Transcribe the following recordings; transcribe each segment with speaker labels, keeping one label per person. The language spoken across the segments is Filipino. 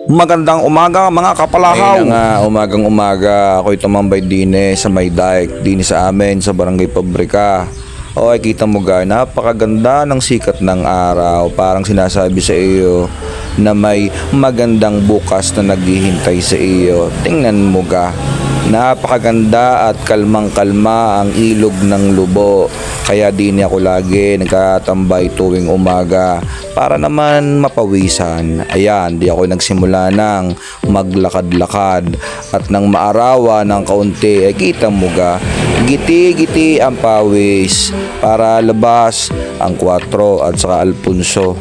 Speaker 1: Magandang umaga mga kapalahaw.
Speaker 2: Ayun na nga, umagang umaga ako'y tumambay din sa may dike, din sa amin sa Barangay Pabrika. O ay kita mo ga, napakaganda ng sikat ng araw. Parang sinasabi sa iyo na may magandang bukas na naghihintay sa iyo. Tingnan mo ga, napakaganda at kalmang-kalma ang ilog ng Lubo. Kaya din ako lagi nagkatambay tuwing umaga para naman mapawisan. Ayan, di ako nagsimula ng maglakad-lakad at nang maarawa ng kaunti ay kita mo ga, giti-giti ang pawis para labas ang 4 at saka Alfonso.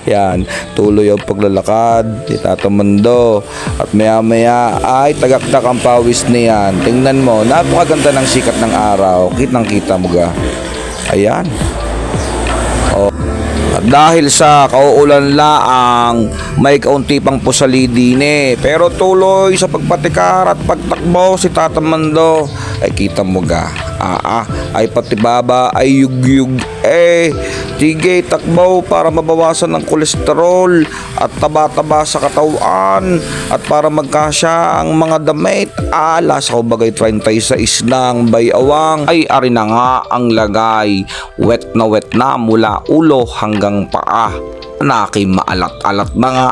Speaker 2: Yan, tuloy ang paglalakad ni Tata Mando at maya-maya ay tagaktak ang pawis niyan. Tingnan mo, napakaganda ng sikat ng araw. Kitang-kita mo ga. Ayan. At dahil sa kauulan laang, may kaunti pang pusali din pero tuloy sa pagpatikar at pagtakbo si Tata Mando ay kita mo ga. Ay pati baba ay yugyug sige takbo para mabawasan ng kolesterol at taba-taba sa katawan at para magkasya ang mga damit. Sa bagay 36 ng bayawang ay ari na nga ang lagay, wet na mula ulo hanggang paa. Naki maalat-alat na nga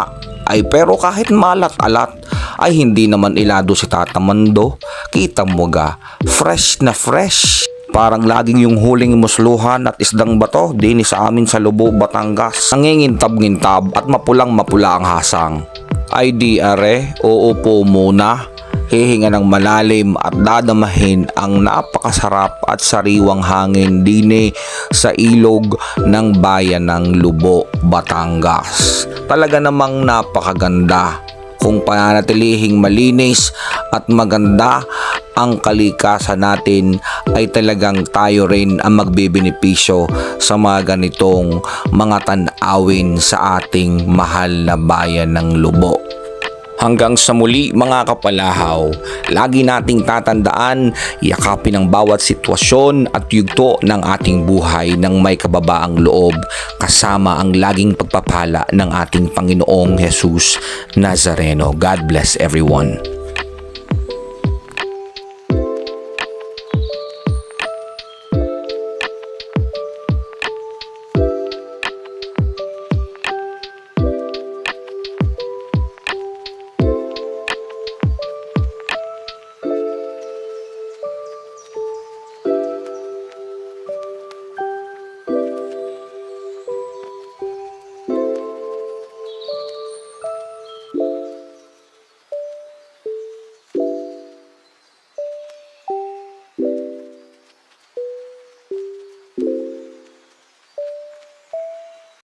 Speaker 2: ay pero kahit maalat-alat ay hindi naman ilado si Tata Mando. Kita mo ga, fresh na fresh. Parang laging yung huling musluhan at isdang bato din sa amin sa Lubo, Batangas. Nangingintab-ngintab at mapulang-mapula ang hasang. Ay di are, uupo muna, hihinga ng malalim at dadamahin ang napakasarap at sariwang hangin din sa ilog ng bayan ng Lubo, Batangas. Talaga namang napakaganda kung pananatilihing malinis at maganda ang kalikasan natin ay talagang tayo rin ang magbebenepisyo sa mga ganitong mga tanawin sa ating mahal na bayan ng Lubo. Hanggang sa muli mga kapalahaw, lagi nating tatandaan, yakapin ang bawat sitwasyon at yugto ng ating buhay ng may kababaang loob kasama ang laging pagpapala ng ating Panginoong Jesus Nazareno. God bless everyone.